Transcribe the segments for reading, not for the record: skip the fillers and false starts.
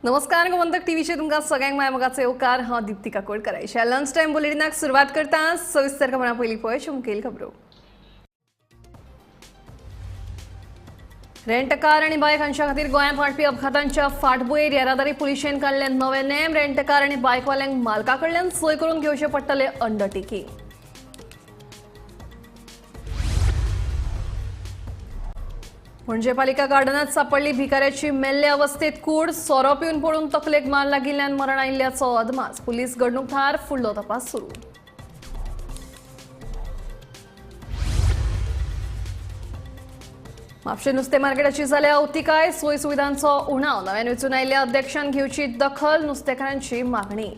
नमस्कार गोमंतक टीव्हीचे तुमका सगळ्यांक माय मोगाचे येवकार हांव दीप्ती काकोडकर आयच्या लंच टाइम बुलेटिनाक सुरवात करता सविस्तर खबरां पयलीं पळय मुखेल खबरो। रेंट कार आणि बायक हांच्या खातीर गोंयांत वाडपी अपघातांच्या फाटभुंयेर येरादारी पुलिशेन काडले नवे नेम। रेंट कार आनी बायकवाल्यांक मालका कडल्यान सय करून घेवचें पडटलें अंडरटेकिंग। पणजे पालिका गार्डनात सापडली भिकाऱ्याची मेल्ले अवस्थेत कूड। सोरो पिवन पडून तकलेक मार लागिल्ल्यान मरण आयिल्ल्याचो अदमास। पुलीस घडणूक थळार फुडलो तपास सुरू। म्हापशें नुस्तें मार्केटाची जाल्या अवतिकाय। सोय सुविधांचो उणाव। नव्यान वेंचून आयिल्ल्या अध्यक्षान घेवची दखल। नुस्तेकारांची मागणी।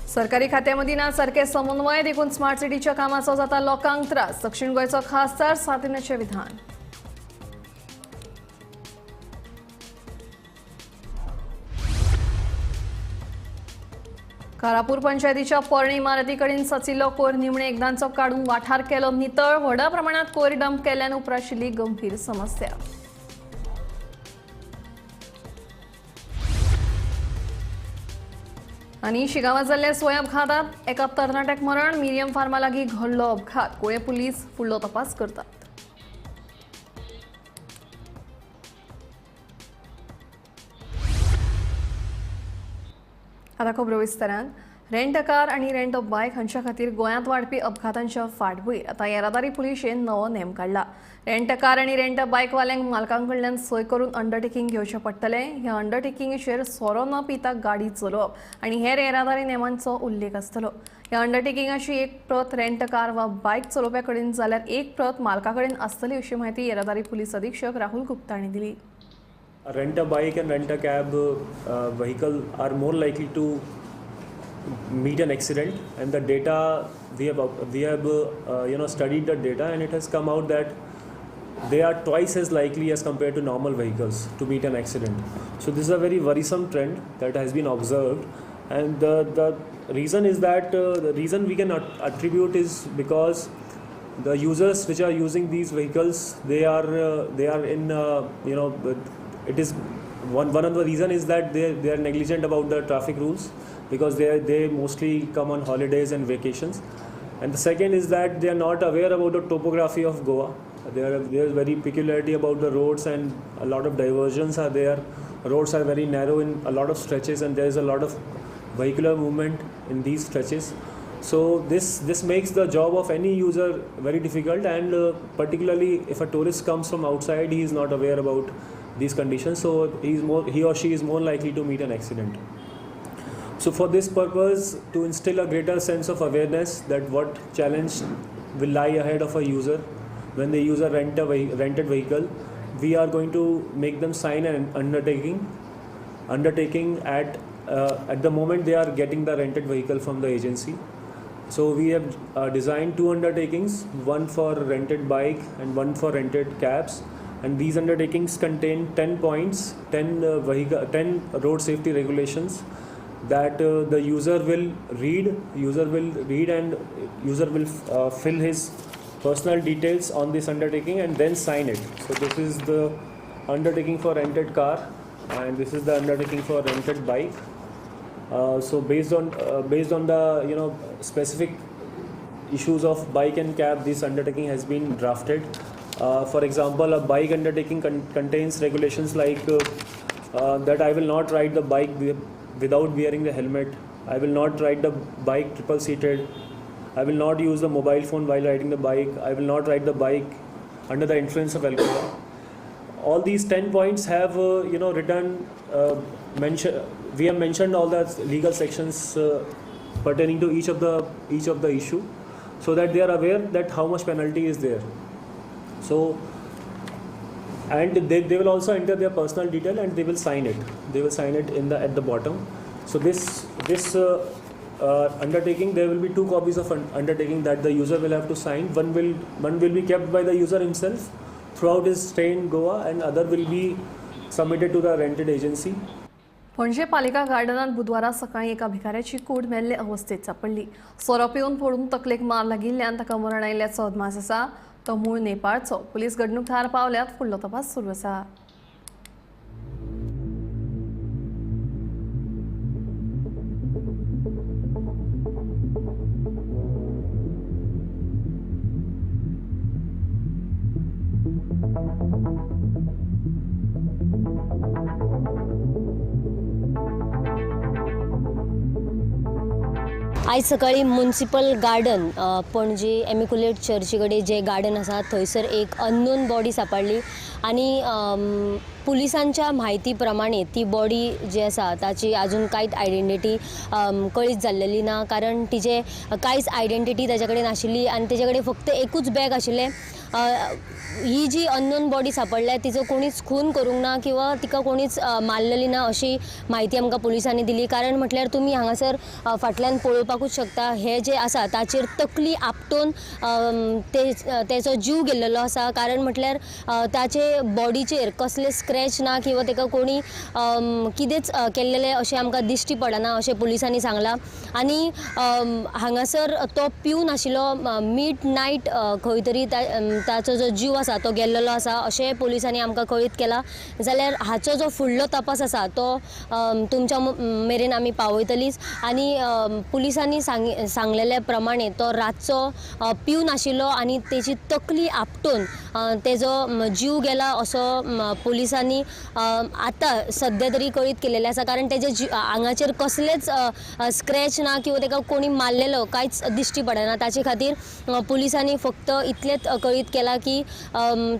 सरकारी खात्यामदी ना सारखे समन्वय देखून स्मार्ट सिटीच्या कामाचो जाता लोकांक त्रास। दक्षिण गोंयचो खासदार सातिन्याचे विधान। कारापूर पंचायतीच्या पोरणी इमारती कडेन सचिल्लो कोयर निमणे एकदांचो काडून वाठार केलो नितळ। व्हड प्रमाणात कोयर डंप केल्ल्यान उपराशिल्ली गंभीर समस्या। आणि शिगावात जाल्ल्या सोय अपघातात एका तरणाट्याक मरण। मिरियम फार्मा लागीं घडलो अपघात। कुळे पुलीस फुडलो तपास करतात। आता खबरो विस्तारान। रेंट अ कार आणि रेंट अ बायक हांच्या खातीर गोंयांत वाडपी अपघातांच्या फाटभुंयेर आता येरादारी पुलिशेन नवो नेम काडला। रेंट अ कार आणि रेंट अ बायकवाल्यांक मालकां कडल्यान सय करून अंडरटेकिंग घेवचें पडटलें। ह्या अंडरटेकिंगेचेर सोरो न पिता गाडी चलोवप आनी हेर येरादारी नेमांचो उल्लेख आसतलो। ह्या अंडरटेकिंगाची एक प्रत रेंट अ कार वा बायक चलोवप्या कडेन जाल्यार एक प्रत मालका कडेन आसतली अशी माहिती येरादारी पुलीस अधीक्षक राहुल गुप्ता हांणी दिली। Rent a bike and rent a cab vehicle are more likely to meet an accident, and the data we have studied the data, and it has come out that they are twice as likely as compared to normal vehicles to meet an accident. So this is a very worrisome trend that has been observed, and the reason is that the reason we can attribute is because the users which are using these vehicles, they are in it is one of the reason is that they are negligent about the traffic rules, because they mostly come on holidays and vacations. And the second is that they are not aware about the topography of Goa. There is very peculiarity about the roads, and a lot of diversions are there. Roads are very narrow in a lot of stretches, and there is a lot of vehicular movement in these stretches. So this makes the job of any user very difficult, and particularly if a tourist comes from outside, he is not aware about these conditions, so he or she is more likely to meet an accident. So for this purpose, to instill a greater sense of awareness that what challenge will lie ahead of a user when they use a rented vehicle, we are going to make them sign an undertaking at the moment they are getting the rented vehicle from the agency. So we have designed two undertakings, one for rented bike and one for rented cabs. And these undertakings contain 10 points, 10 road safety regulations that the user will read and user will fill his personal details on this undertaking and then sign it. So this is the undertaking for rented car, and this is the undertaking for rented bike. So based on the specific issues of bike and cab, this undertaking has been drafted. For example, a bike undertaking contains regulations like that I will not ride the bike without wearing the helmet. I will not ride the bike triple seated. I will not use the mobile phone while riding the bike. I will not ride the bike under the influence of alcohol. All these 10 points have we have mentioned all the legal sections pertaining to each of the issue, so that they are aware that how much penalty is there. So, and they will also enter their personal detail and they will sign it. They will sign it at the bottom. So this undertaking, there will be two copies of undertaking that the user will have to sign. One will be kept by the user himself throughout his stay in Goa, and other will be submitted to the rented agency. पणजे पालिका गार्डनात बुधवारा सकाळी एका भिकाऱ्याची कूड मेल्ले अवस्थेत सापडली। सोरो पिवन पडून तकलेक मार लागिल्ल्यान ताका मरण आयिल्ल्याचो अदमास आसा। तो मूळ नेपाळचो. पुलीस घडणूक थार पावल्यात. फुडलो तपास सुरू आसा. आज सकाळी म्युनिसिपल गार्डन पणजी एमिक्युलेट चर्ची कडेन जे गार्डन आसा थंयसर एक अननोन बॉडी सापडली आणि पुलिसांच्या माहिती प्रमाणे ती बॉडी जी आसा ताची अजून कांयच आयडेंटिटी कळीत जाल्लेली ना, कारण तिचे कांयच आयडेंटिटी ताचे कडेन नाशिल्ली आणि ताचे कडेन फक्त एकूच बॅग आशिल्लें. ही जी अननोन बॉडी सापडल्या तिचो कोणीच खून करूंक ना किंवा तिका कोणीच मारलेली ना अशी माहिती आमकां पुलिसांनी दिली. कारण म्हटल्यार तुमी हांगासर फाटल्यान पळोवपाकूच शकता, हे जे आसा ताचेर तकली आपटून तेचो जीव गेल्लो आसा. कारण म्हटल्यार ताचे बॉडीचेर कसले स्क्रॅच ना किंवा ताका कोणी कितेंच केल्लेलें अशें आमकां दिश्टी पडना अशें पुलिसांनी सांगलां. आनी हांगासर तो पिवन आशिल्लो मिड नायट खंय तरी ताचो जो जीव आसा तो गेल्लो आसा अशें पुलिसांनी आमकां कळीत केलां. जाल्यार हाचो जो फुडलो तपास आसा तो तुमच्या मेरेन आमी पावयतलीच. आनी पुलिसांनी सांगलेल्या प्रमाणे तो रातचो पिवन आशिल्लो आनी तेची तकली आपटून तेजो जीव गेला असो पुलिसांनी आतां सद्या तरी कळीत केलेलें आसा. कारण तेजे आंगाचेर कसलेच स्क्रॅच ना किंवा ताका कोणी मारलेलो कांयच दिश्टी पडना. ताचे खातीर पुलिसांनी फक्त इतलेंच कळीत केला की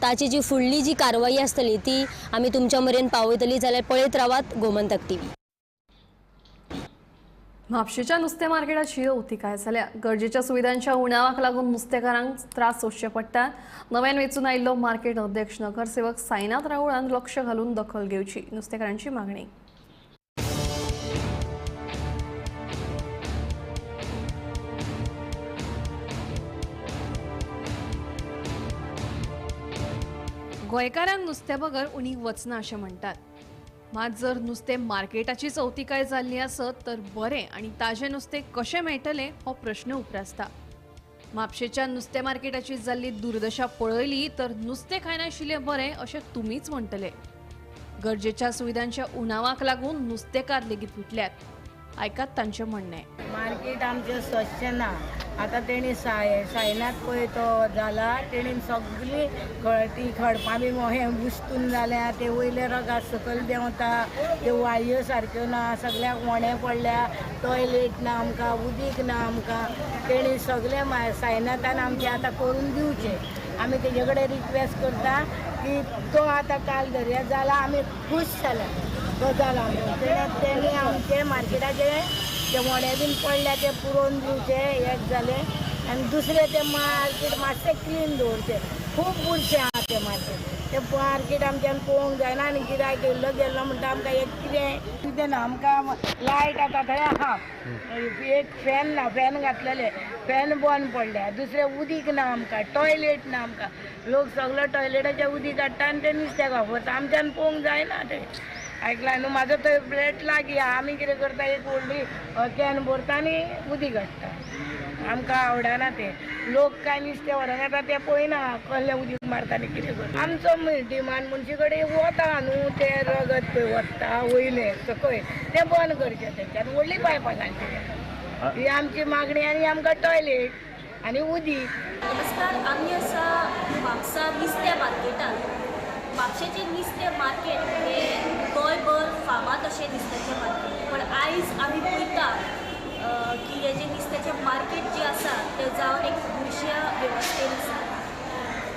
ताची जी फुडली जी कारवाई आसतली ती आमी तुमच्या मेरेन पावयतली. जाल्यार पळयत रावात गोमंतक टीव्ही. म्हापशेच्या नुस्तें मार्केटाची अवतिकाय जाल्या. गरजेच्या सुविधांच्या उणावाक लागून नुस्तेकारांक त्रास सोंसचे पडटात. नव्यान वेंचून आयिल्लो मार्केट अध्यक्ष नगरसेवक साईनाथ राऊळान लक्ष घालून दखल घेवची, नुस्तेकारांची मागणी. गोंयकारांक नुस्त्या बगर उणी वचना अशें म्हणटात. मात जर नुस्तें मार्केटाची चवथिकाय जाल्ली आसत तर बरें आनी ताजें नुस्तें कशें मेळटलें हो प्रश्न उप्रासता. म्हापशेच्या नुस्तें मार्केटाची जाल्ली दुर्दशा पळयली तर नुस्तें खायनाशिल्लें बरें अशें तुमीच म्हणटले. गरजेच्या सुविधांच्या उणावाक लागून नुस्तेकार लेगीत फुटल्यात. आयकात तांचें म्हणणें. मार्केट आमचें स्वच्छ ना. आतां तेणी सायनात पळय तो जाला तेणी सगळी ती खडपां बी हें बुस्तून जाल्या, ते वयले रगात सकयल देंवता, त्यो वाळयो सारक्यो ना, सगळ्याक वणें पडल्या, टॉयलेट ना आमकां, उदीक ना आमकां. तेणी सगळे सायनातान आमचें आतां करून दिवचें. आमी तेजे कडेन रिक्वेस्ट करता की तो आतां काल दर्या जाला आमी खूश जाल्या गजाल आमकां. तेणी आमचे मार्केटाचे ते वणे बीन पडल्या ते पुरोवन दिवचे एक जालें. आनी दुसरें ते मार्केट मातशें क्लीन दवरचें. खूब बुरशें आहा तें मार्केट. ते मार्केट आमच्यान पळोवंक जायना आनी गिरायक येयल्लो गेल्लो म्हणटा आमकां एक कितें ना. आमकां लायट आतां थंय आहा, एक फॅन ना, फॅन घातलेले फॅन बंद पडल्या. दुसरें उदीक ना आमकां, टॉयलेट ना आमकां. लोक सगळो टॉयलेटाचें उदीक हाडटा आनी ते नुस्तें वापरता. आमच्यान पळोवंक जायना तें. आयकला न्हू, म्हाजो थंय फ्लॅट लागीं आमी कितें करता एक व्हडली कॅन भरता आनी उदीक हाडटा. आमकां आवडना तें. लोक कांय नुस्तें व्हरोन येता तें पळयना कसलें उदीक मारता आनी कितें करता. आमचो डिमांड मुन्शी कडेन वता न्हू तें रगत पळय वता वयलें सकयल तें बंद करचें तेंच्यान व्हडली पायपां घालचें. ही आमची मागणी. आनी आमकां टॉयलेट आनी उदीक. नमस्कार, आम्ही असा म्हापसा नुस्त्या मार्केटात. म्हापशेचें नुस्तें मार्केट हे गोंयभर फामाद अशें नुस्त्याचें मार्केट. पण आयज आमी पळयता की हे जे नुस्त्याचें मार्केट जें आसा तें जावन एक बुरश्या वेवस्थेन आसा.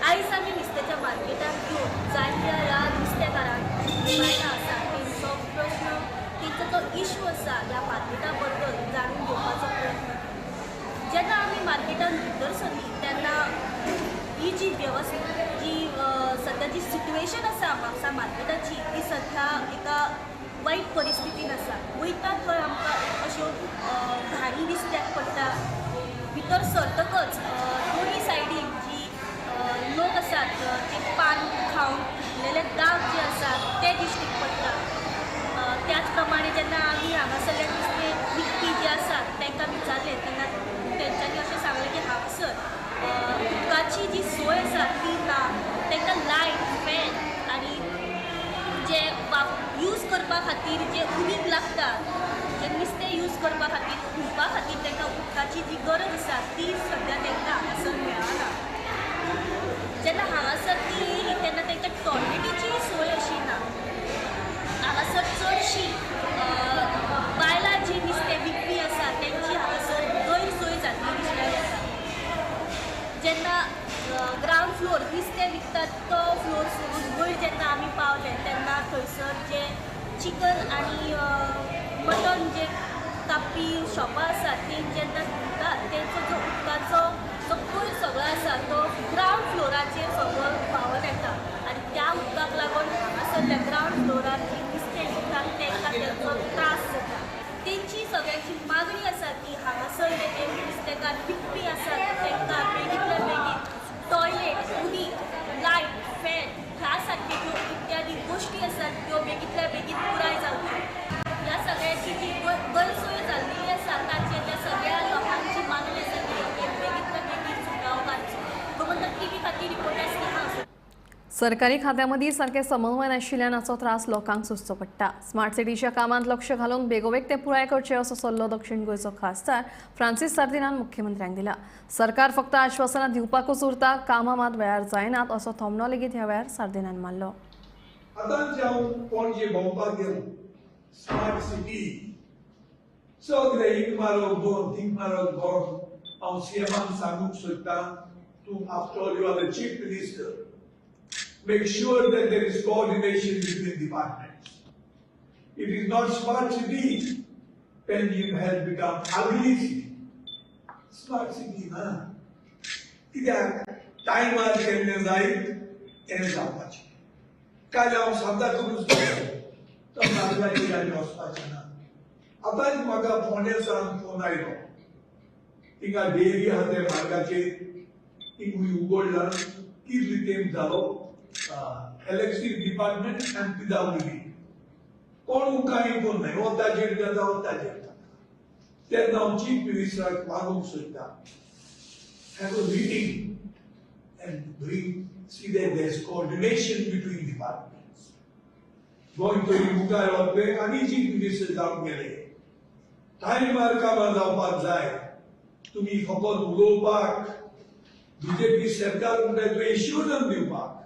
आयज आमी नुस्त्याच्या मार्केटाक येवन जायत्या नुस्तेकारांक बायलां आसा तेंचो प्रश्न, तेंचो जो इश्यू आसा ह्या मार्केटा बद्दल जाणून घेवपाचो प्रयत्न. जेन्ना आमी मार्केटान भितर सरली तेन्ना ही जी वेवस्था जी सद्याची सिट्युएशन आसा म्हापसा मार्केटाची ती सध्या एका वायट परिस्थितीन आसा. वयता थंय आमकां अश्यो घाणी दिसत्याक पडटा. भितर सरतकच दोनी सायडीन जी लोक आसात ते पान खावन फुटलेले दाग जे आसात ते दिश्टीक पडटा. त्याच प्रमाणे जेन्ना आमी हांगासरले नुस्तें विकपी जे आसात तांकां विचारलें तेन्ना तेंच्यांनी अशें सांगलें की हांगासर उदकाची उदकाची जी सोय आसा ती ना, तांकां लायट फॅन आनी जे यूज करपा खातीर जे उदीक लागता, जे नुस्तें यूज करपा खातीर धुवपा खातीर तांकां उदकाची जी गरज आसा ती सद्या तांकां हांगासर मेळना. जेन्ना हांगासर ती येयली तेन्ना तांकां टॉयलेटीची सोय अशी ना. हांगासर चडशीं बायलां जी नुस्तें विकपी आसा तेंची हांगासर गैरसोय जाल्ली दिसताली आसा. जेन्ना ग्रावंड फ्लोर नुस्तें विकतात तो फ्लोर सोडून वयर जेन्ना आमी पावले तेन्ना थंयसर जे चिकन आनी मटन जे कापपी शॉपां आसात ती जेन्ना धुतात तेंचो जो उदकाचो जो कोयर सगळो आसा तो ग्रावंड फ्लोराचेर सगळो व्हांवून येता आनी त्या उदकाक लागून हांगासरल्या ग्रावंड फ्लोरार जी नुस्तें विकतात तांकां तेंचो त्रास जाता. तेंची सगळ्यांची मागणी आसा की हांगासरले जे नुस्तेकार विकपी आसात तांकां बेगींतल्या बेगीन टॉयलेट, उदीक, लायट, फॅन ह्या सारक्यो ज्यो इत्यादी गोश्टी आसात त्यो बेगींतल्या बेगीन पुराय जावच्यो. ह्या सगळ्याची जी गैरसोय जाल्ली आसा ताचे त्या सगळ्या लोकांची मागणी आसा की बेगींतल्या बेगीन सुटावो काडचो. गोमंतक टीव्ही खातीर रिपोर्टर स्नेहा. सरकारी खात्यामंदी सारखे समन्वय नाशिल्ल्यान हाचो त्रास लोकांक सोंसचो पडटा. स्मार्ट सिटीच्या कामांत लक्ष घालून बेगोबेग ते पुराय करचे असो सल्लो दक्षिण गोंयचो खासदार फ्रांसीस सार्दिनान मुख्यमंत्र्यांक दिला. सरकार फक्त आश्वासनां दिवपाकूच उरता, कामां मात वेळार जायनात असो थोमणो लेगीत ह्या वेळार सार्दिनान मारलो. आतांच हांव पणजे भोंवपाक गेलो. स्मार्ट सिटी सगळे एक मारो दोन तीन मारो दोन हांव सीएमाक सांगूंक सोदतां, तूं after all you are the chief minister, make sure that there is coordination between departments. It is not smart city, Penjim has become ugly city. Smart city ना कित्याक टायमार केल्लें जायत हें जावपाचें. काल हांव सांता क्रूज गेलो, तो नागराची गाडी वचपाचें ना. आतांच म्हाका फोंडेसान फोन आयलो, थिंगा डेरी आहा ते मार्गाचेर थिंग उगडला, कितें रितेम जालो इलेक्ट्रिक डिपार्टमेंट एंड PWD कोण उकाय कोण नाही, ताजेर जाता ताजेर जाता. तेन्ना हांव चीफ मिनिस्टराक मागूंक सोदतां, have a meeting and see that there is coordination between departments. Goa तरी मुखार वतले आनी चीफ मिनिस्टर जावंक गेले. टायमार कामां जावपाक जाय. तुमी फकत उलोवपाक बीजेपी सरकार म्हणटा तुवें एश्युरन्स दिवपाक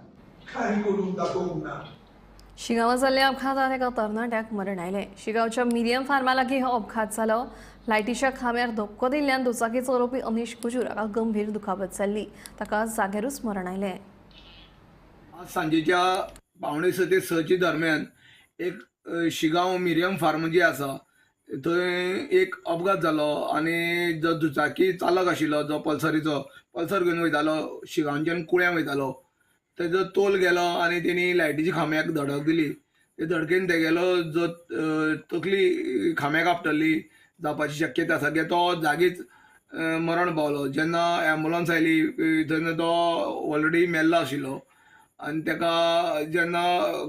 काय करून दाखोवंक ना. शिगांवां जाल्ल्या अपघातांत एका तरणाट्याक मरण आयलें. शिगांवच्या मिरियम फार्मा लागीं हो अपघात जालो. लायटीच्या खांब्यार धपको दिल्ल्यान दुचाकी चलोवपी अनीश कुजूर हाका गंभीर दुखापत जाल्ली. ताका जागेरूच मरण आयलें. आज सांजेच्या 5:45 दरम्यान एक शिगांव मिरियम फार्म जी आसा थंय एक अपघात जालो आनी जो दुचाकी चालक आशिल्लो जो पल्सर घेवन वयतालो शिगांवच्यान कुळ्यां वयतालो तेजो तोल गेलो आनी तेणी लायटीच्या खांब्याक धडक दिली. ते धडकेन तेगेलो जो तकली खांब्याक आपटल्ली जावपाची शक्यता आसा कित्याक तो जागीच मरण पावलो. जेन्ना एम्बुलन्स आयली तेन्ना तो ऑलरेडी मेल्लो आशिल्लो आनी तेका जेन्ना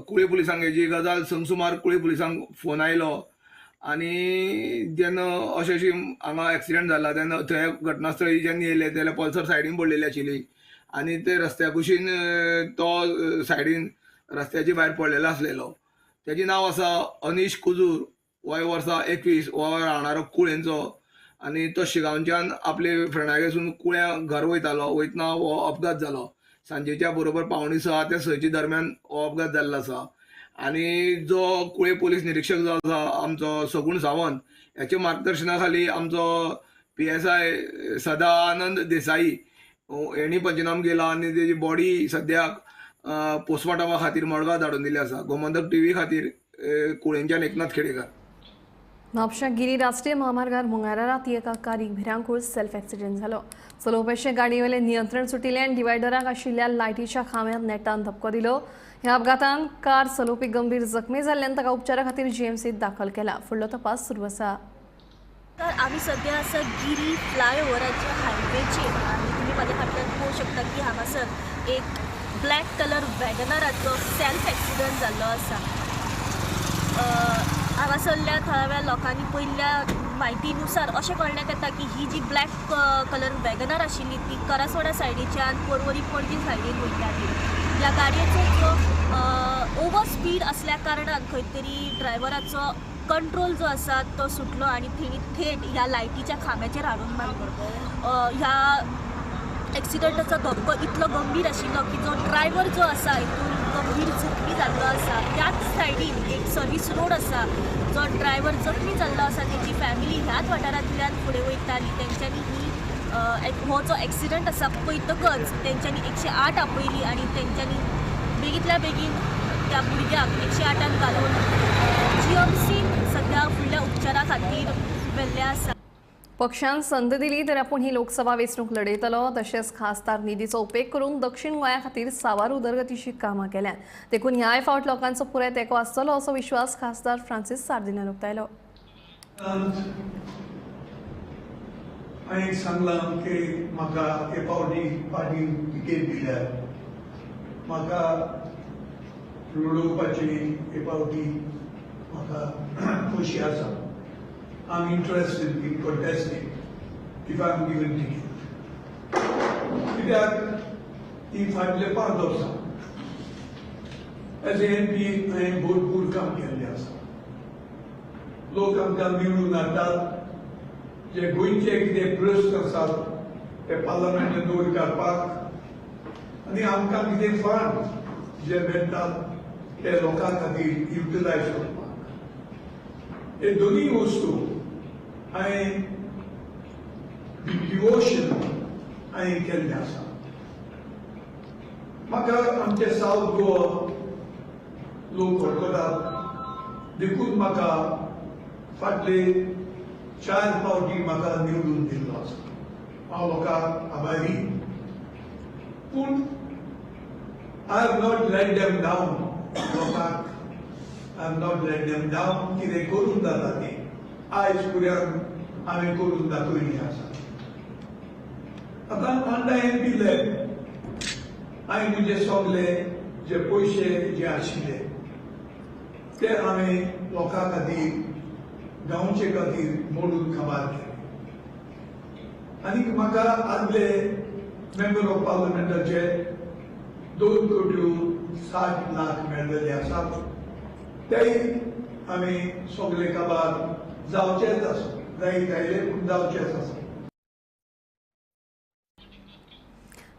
कुळे पुलिसांक हेजी गजाल संगसुमार कुळे पुलिसांक फोन आयलो आनी जेन्ना अशी हांगा एक्सिडेंट जाला तेन्ना थंय घटनास्थळी जेन्ना येयले जाल्यार पल्सर सायडीन पडलेली आशिल्ली आनी ते रस्त्या कुशीन तो सायडीन रस्त्याच्या भायर पडलेलो आसलेलो. तेजें नांव आसा अनीश कुजूर, वय वर्सा 21, हो रावणारो कुळेंचो आनी तो शिगांवच्यान आपले फ्रेंडागेरसून कुळ्या घर वयतना हो अपघात जालो. सांजेच्या बरोबर 5:45 ते 6 दरम्यान हो अपघात जाल्लो आसा. आनी जो कुळे पोलीस निरीक्षक जो आसा आमचो सगूण सावंत ह्याच्या मार्गदर्शना खाली आमचो PSI सदानंद देसाई हेणी पंचनाम केला आनी तेजी बॉडी सद्याक पोस्टमॉर्टमा खातीर मडगांव धाडून दिली आसा. गोमंतक टीव्ही खातीर कुळेंच्यान एकनाथ खेडेकर. म्हापशा गिरी राष्ट्रीय महामार्गार मुंगारा राती एका कारीक भिरांकूळ सेल्फ एक्सिडेंट जालो. चलोवपाचे गाडयेवेलें नियंत्रण सुटिल्लें आनी डिवायडराक आशिल्ल्या लायटीच्या खांब्यात नेटान धपको दिलो. ह्या अपघातान कार चलोवपी गंभीर जखमी जाल्ल्यान ताका उपचारा खातीर GMCत दाखल केला. फुडलो तपास सुरू आसा. तर आम्ही सध्या आसा गिरी फ्लायओव्हराच्या हायवेचेर आनी तुमी म्हाज्या फाटल्यान पळोवंक शकता की हांगासर एक ब्लॅक कलर वॅगनराचो सेल्फ एक्सिडंट जाल्लो आसा. हांगासरल्या थळाव्या लोकांनी पयल्या म्हायतीनुसार अशें कळण्यात येता की ही जी ब्लॅक कलर वॅगनार आशिल्ली ती करासवाडा सायडीच्यान पर्वरी पणजी सायडीन वयताली. ह्या गाडयेचो जो ओवर स्पीड असल्या कारणान खंय तरी ड्रायव्हराचो कंट्रोल जो आसा तो सुटलो आनी तेणी थेट ह्या लायटीच्या खांब्याचेर हाडून मारलो. ह्या एक्सिडंटाचो धक्को इतलो गंभीर आशिल्लो की जो ड्रायव्हर जो आसा हितून गंभीर जखमी जाल्लो आसा. त्याच सायडीन एक सर्वीस रोड आसा, जो ड्रायव्हर जखमी जाल्लो आसा तेजी फॅमिली ह्याच वाठारांतल्यान फुडें वयताली. तेंच्यांनी हो जो एक्सिडंट आसा पळयतकच तेंच्यांनी 108 आपयली आनी तेंच्यांनी बेगींतल्या बेगीन त्या भुरग्याक 108 घालून GMC सध्या फुडल्या उपचारा खातीर व्हेल्ले आसा. पक्षान संद दिली तर आपूण ही लोकसभा वेंचणूक लढयतलो. तशेंच खासदार निधीचो उपेग करून दक्षिण गोंया खातीर सावार उदरगतीची कामां केल्यात. देखून ह्याय फावट लोकांचो पुराय तेंको आसतलो असो विश्वास खासदार फ्रांसीस सार्दिन्यान उक्तायलो. हांवें सांगलां की म्हाका हे फावटी पार्टी तिकेट दिल्या. म्हाका लडोवपाची हे फावटी म्हाका खोशी आसा. I'm interested in contesting if I'm given ticket. कित्याक ही फाटले 5 वर्सां एज MP हांवें भरपूर काम केल्लें आसा. लोक आमकां निवडून हाडटात. जे गोंयचे कितें प्रश्न आसात ते पार्लमेंटान दवर काडपाक आनी आमकां कितें फंड जे मेळटात ते लोकां खातीर युटिलायज करपाक. हे दोनूय वस्तू हांवें डिवोशन हांवें केल्लें आसा. म्हाका आमचे सावथ गोवा लोक वळखतात. देखून म्हाका फाटले 4 फावटी म्हाका निवडून दिल्लो आसा. हांव लोकांक आभारी. पूण I have not let them down. लोकांक I have not let them down. कितें करून जाता तें आयज फुड्यान हांवें करून दाखयल्लें आसा. आतां अंडा MP हांवें म्हजे सगळे जे पयशे जे आशिल्ले ते हांवें लोकां खातीर गांवचे खातीर मोडून काबार केले. आनीक म्हाका आदले मेंबर ऑफ पार्लमेंटाचे 2,60,00,000 मेळिल्ले आसात. तेय हांवें सगळे काबार जावचेच आसा. जायत आयले पूण जावचेच आसा.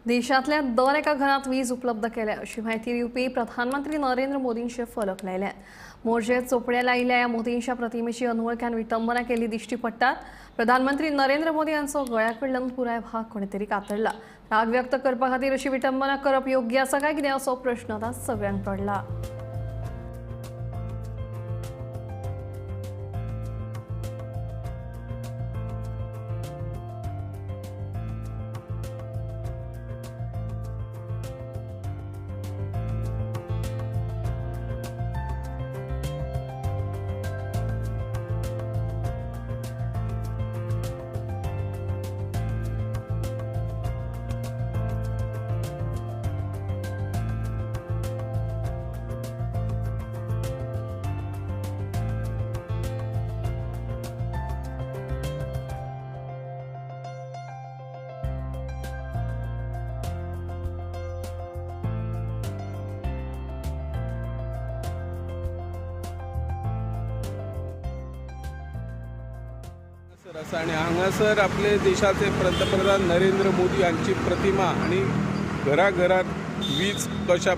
देशांतल्या दर एका घरांत वीज उपलब्ध केल्या अशी माहिती दिवपी प्रधानमंत्री नरेंद्र मोदींचे फलक लायल्यात. मोर्जे चोपडे लायिल्ल्या ह्या मोदींच्या प्रतिमेची अनवळख्यान विटंबना केली दिश्टी पडटात. प्रधानमंत्री नरेंद्र मोदी हांचो गळ्या कडल्यान पुराय भाग कोणे तरी कातरला. राग व्यक्त करपा खातीर अशी विटंबना करप योग्य आसा काय कितें असो प्रश्न आतां सगळ्यांक पडला. आणि हांगासर आपले देशाचे पंतप्रधान नरेंद्र मोदी यांची प्रतिमा आणि घराघरात वीज कशा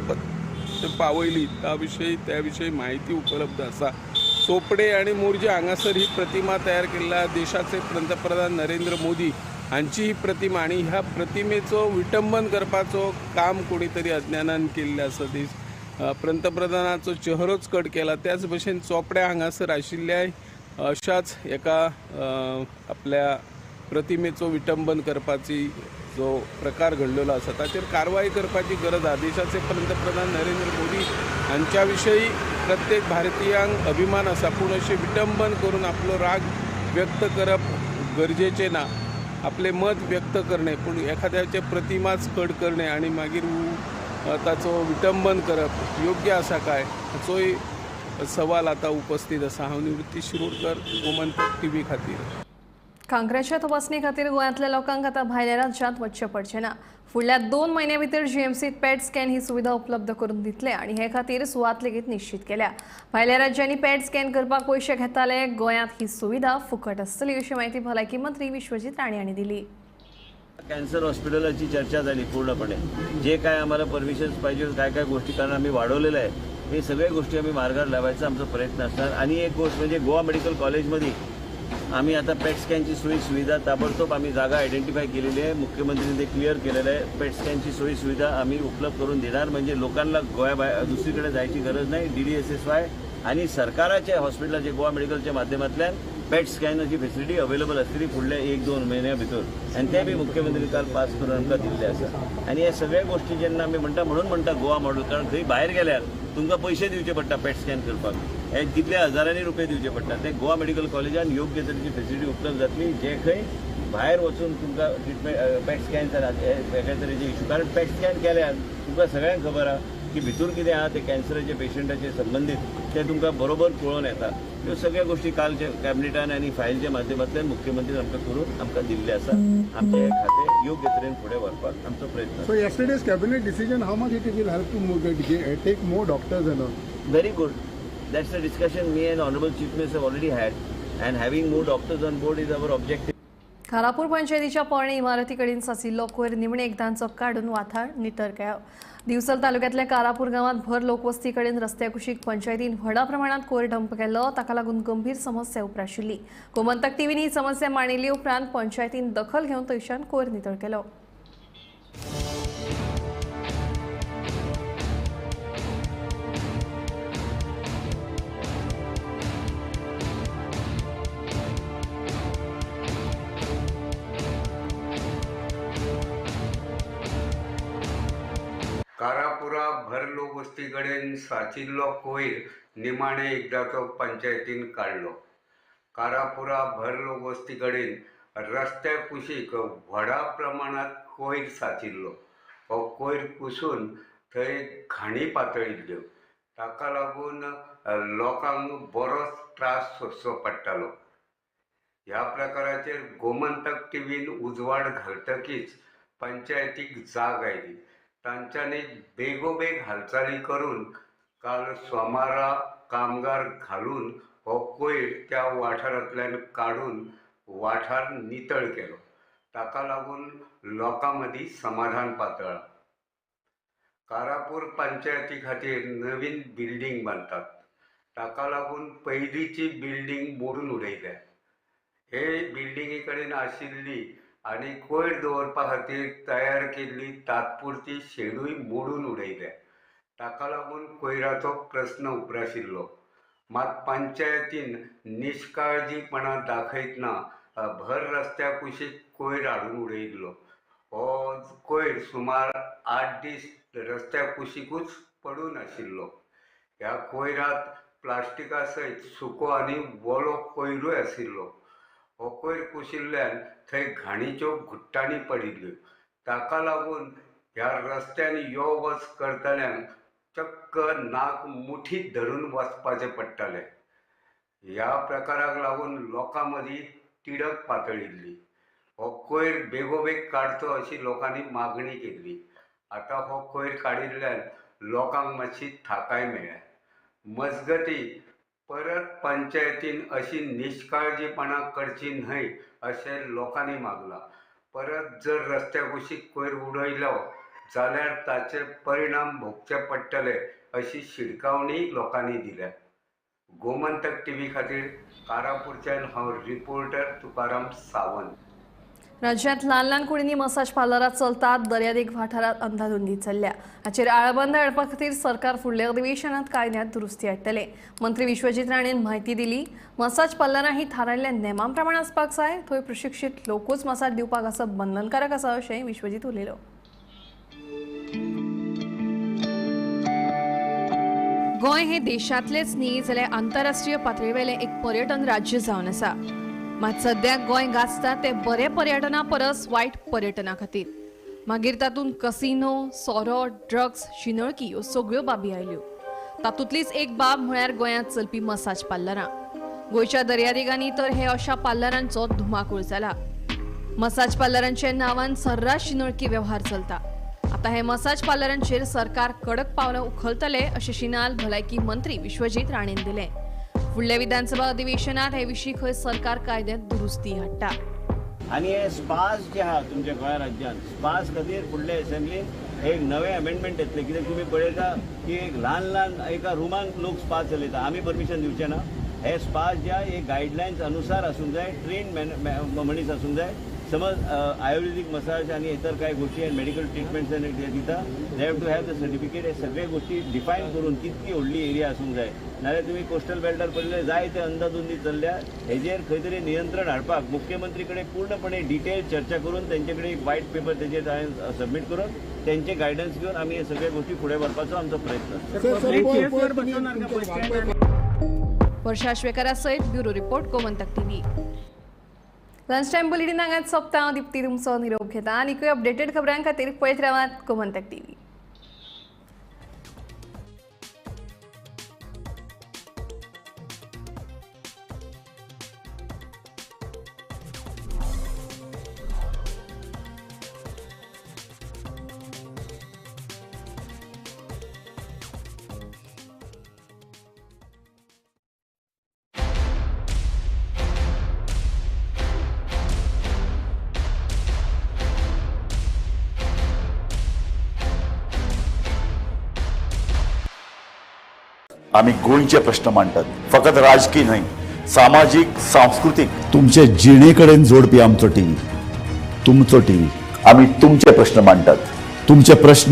पावयली त्याविषयी माहिती उपलब्ध असा. चोपडे आणि मोर्जे हांगासर ही प्रतिमा तयार केल्या देशाचे पंतप्रधान नरेंद्र मोदी हांची ही प्रतिमा आणि ह्या प्रतिमेचो विटंबन करपाचो काम कोणी तरी अज्ञानान केल्लें आसा. पंतप्रधानाचो चेहरोच कट केला. त्याच भशेन चोपड्या हांगासर आशिल्ल्या अशाच एका आपल्या प्रतिमेचो विटंबन करपाची जो प्रकार घडलेलो आसा ताचेर कारवाई करपाची गरज आसा. देशाचे पंतप्रधान नरेंद्र मोदी हांच्या विशयी प्रत्येक भारतीयांक अभिमान आसा. पूण अशें विटंबन करून आपलो राग व्यक्त करप गरजेचें ना. आपले मत व्यक्त करणे पूण एखाद्याचे प्रतिमाच कट करणे आणि मागीर ताचो विटंबन करप योग्य आसा काय हाचोय सवाल आता उपस्थित आसा. हांव निवृत्ती शिरोडकर, गोमंतक TV खातीर. कांक्रेच्या तपासणी खातीर गोंयांतल्या लोकांक आतां भायल्या राज्यांत वचचें पडचें ना. फुडल्या 2 म्हयन्यां भितर जीएमसीत पॅट स्कॅन ही सुविधा उपलब्ध करून दितले आनी हे खातीर सुवात लेगीत निश्चित केल्या. भायल्या राज्यांनी पॅट स्कॅन करपाक पयशे घेताले. गोंयांत ही सुविधा फुकट आसतली अशी माहिती भलायकी मंत्री विश्वजीत राणे हांणी दिली. कॅन्सर हॉस्पिटलाची चर्चा झाली पूर्णपणे. जे काय आम्हाला परमिशन्स पाहिजे, काय काय गोष्टी कारण आम्ही वाढवलेलं आहे, हे सगळ्या गोष्टी आम्ही मार्गावर लावायचा आमचा प्रयत्न असणार. आणि एक गोष्ट म्हणजे गोवा मेडिकल कॉलेजमध्ये आम्ही आता पेट स्कॅनची सुविधा ताबडतोब आम्ही जागा आयडेंटिफाय केलेली आहे. मुख्यमंत्र्यांनी ते क्लिअर केलेलं आहे. पेट स्कॅनची सुविधा आम्ही उपलब्ध करून देणार. म्हणजे लोकांना दुसरीकडे जायची गरज नाही. DDSSY आणि सरकाराच्या हॉस्पिटलाचे गोवा मेडिकलच्या माध्यमांतल्यान पेट स्कॅनची फेसिलिटी अवेलेबल आसतली फुडल्या 1-2 म्हयन्या भितर. आनी ते बी मुख्यमंत्री काल पास करून आमकां दिल्ले आसा. आनी हे सगळ्या गोष्टी जेन्ना आमी म्हणून म्हणटा गोवा मॉडेल, कारण थंय भायर गेल्यार तुमकां पयशे दिवचे पडटा पेट स्कॅन करपाक. हे कितले हजारांनी रुपये दिवचे पडटा. ते गोवा मेडिकल कॉलेजान योग्य तरेची फेसिलिटी उपलब्ध जातली. जे खंय भायर वचून तुमकां ट्रिटमेंट पेट स्कॅन वेगळ्या तरेचे इश्यू, कारण पेट स्कॅन केल्यार तुमकां सगळ्यांक खबर आहा की भितर कितें आहा ते कॅन्सराचे पेशंटाचे संबंधीत ते तुमकां बरोबर कळून येता. ह्यो सगळ्या गोष्टी काल कॅबिनेटान आनी फायलच्या माध्यमांतल्यान मुख्यमंत्री आमकां करून आमकां दिल्ले आसा. आमचे खातें योग्य तरेन फुडें व्हरपाक आमचो प्रयत्न. So yesterday's cabinet decision, how much it will help to take more doctors and all? Very good. That's a discussion me and Honorable Chief Minister have already had, and having more doctors on board is our objective. खारापूर पंचायतीच्या पोरणे इमारती कडेन साचिल्लो कोयर निमणे एकदांचो काडून वाठार नितळ केलो. दिवचल तालुक्यातल्या कारापूर गांवांत भर लोकवस्ती कडेन रस्त्या कुशीक पंचायतीन व्हडा प्रमाणात कोयर डंप केल्लो. ताका लागून गंभीर समस्या उप्राशिल्ली. गोमंतक टीव्हीन ही समस्या मांडिल्ली उपरांत पंचायतीन दखल घेवन थंयच्यान कोयर नितळ केलो. कारापुरा भर लोकवस्ती कडेन साचिल्लो कोयर निमाणे एकदांचो पंचायतीन काडलो. कारापुरा भर लोकवस्ती कडेन रस्त्या कुशीक व्हडा प्रमाणात कोयर साचिल्लो. हो कोयर कुसून थंय घाणी पातळिल्ल्यो. ताका लागून लोकांक बरोच त्रास सोंसचो पडटालो. ह्या प्रकाराचेर गोमंतक टीव्हीन उजवाड घालतकीच पंचायतीक जाग आयली. तांच्यांनी बेगोबेग हालचाली करून काल सोमारा कामगार घालून हो कोयर त्या वाठारांतल्यान काडून वाठार नितळ केलो. ताका लागून लोकां मदीं समाधान पातळ्ळां. कारापूर पंचायती खातीर नवीन बिल्डींग बांदतात. ताका लागून पयलींची बिल्डींग मोडून उडयल्या. हे बिल्डिंगे कडेन आशिल्ली आनी कोयर दवरपा खातीर तयार केल्ली तात्पुरती शेडूय मोडून उडयल्या. ताका लागून कोयराचो प्रस्न उप्राशिल्लो. मात पंचायतीन निश्काळजीपणां दाखयतना भर रस्त्या कुशीक कोयर हाडून उडयल्लो. हो कोयर सुमार 8 दीस रस्त्या कुशीकूच पडून आशिल्लो. ह्या कोयरांत प्लास्टिका सयत सुको आनी वोलो कोयरूय आशिल्लो. हो कोयर कुशिल्ल्यान थंय घाणीच्यो घुट्टांनी पडिल्ल्यो. ताका लागून ह्या रस्त्यांनी यो वच करतल्यांक चक्क नाक मुठीत धरून वचपाचें पडटालें. ह्या प्रकाराक लागून लोकां मदीं तिडक पातळिल्ली. हो कोयर बेगोबेग काडचो अशी लोकांनी मागणी केल्ली. आतां हो कोयर काडिल्ल्यान लोकांक मातशी थाकाय मेळ्ळ्या. मजगती परत पंचायतीन अशी निश्काळजीपणां करची न्हय अशें लोकांनी मागलां. परत जर रस्त्या कुशीक कोयर उडयलो जाल्यार ताचे परिणाम भोगचे पडटले अशी शिडकावणी लोकांनी दिल्या. गोमंतक टीव्ही खातीर कारापूरच्यान हांव रिपोर्टर तुकाराम सावंत. राज्यांत ल्हान ल्हान कुडींनी मसाज पार्लरां चलतात. दर्यादेग वाठारांत अंधाधुंदी चल्ल्या. हाचेर आळाबंद हाडपा खातीर सरकार फुडल्या अधिवेशनांत कायद्यांत दुरुस्ती हाडटले. मंत्री विश्वजीत राणेन म्हायती दिली. मसाज पार्लरां ही थारायल्ल्या नेमां प्रमाण आसपाक जाय. थंय प्रशिक्षीत लोकूच मसाज दिवपाक आसप बंधनकारक आसा अशें विश्वजीत उलयलो. गोंय हे देशांतलेच न्ही जाल्यार आंतरराष्ट्रीय पातळीवेलें एक पर्यटन राज्य जावन आसा. मात सद्याक गोंय गाजता ते बरे पर्यटना परस वायट पर्यटना खातीर. मागीर तातूंत कसिनो, सोरो, ड्रग्स, शिनळकी ह्यो सगळ्यो बाबी आयल्यो. तातूंतलीच एक बाब म्हळ्यार गोंयांत चलपी मसाज पार्लरां. गोंयच्या दर्यादेगांनी तर हे अशा पार्लरांचो धुमाकूळ जाला. मसाज पार्लरांच्या नांवान सर्रास शिनोळकी वेव्हार चलता. आता हे मसाज पार्लरांचेर सरकार कडक पावलां उखलतले अशें शिनाल भलायकी मंत्री विश्वजीत राणेन दिलें. फुडल्या विधानसभा अधिवेशनात हे विशीं खंय सरकार कायद्यांत दुरुस्ती हाडटा. आणि हे स्पास जे आहा तुमच्या गोंय राज्यात स्पास खातीर फुडल्या असेंब्लीन एक नवे अमेंडमेंट येतले. कित्याक तुमी पळयता की एक ल्हान ल्हान एका रुमान लोक स्पास चलयता. आमी परमिशन दिवचे ना. हे स्पास जे आहा हे गायडलायन्स अनुसार आसूंक जाय. ट्रेन मनीस आसूंक जाय. समज आयुर्वेदिक मसाज आणि इतर काही गोष्टी आणि मेडिकल ट्रिटमेंट्स दिता they have to have the certificate. हे सगळे गोष्टी डिफायन करून कितकी व्हडली एरिया आसूंक जाय. नाजाल्यार तुमी कोस्टल बेल्टार पडले जाय ते अंदाधुंदी चल्ल्या. हेजेर खंय तरी नियंत्रण हाडपाक मुख्यमंत्री कडेन पूर्णपणे डिटेल चर्चा करून तेंचे कडेन एक व्हाईट पेपर तेजेर हांवें सबमीट करून तेंचे गायडन्स घेवन आमी हे सगळे गोष्टी फुडें व्हरपाचो आमचो प्रयत्न. वर्षा श्वेकारा सयत bureau report Gomantak TV. Lunch time bulletin हांगाच सोंपता. दिप्ती तुमचो निरोप घेता आनी अपडेटेड खबरां खातीर पळयत रावात गोमंतक टीव्ही. आम्ही गोंयचे प्रश्न मांडटात. फकत राजकीय न्हय, सामाजीक सांस्कृतिक. तुमचे जिणेकडेन जोडपी आमचो टीव्ही, तुमचो टीव्ही. आम्ही तुमचे प्रश्न मांडटात. तुमचे प्रश्न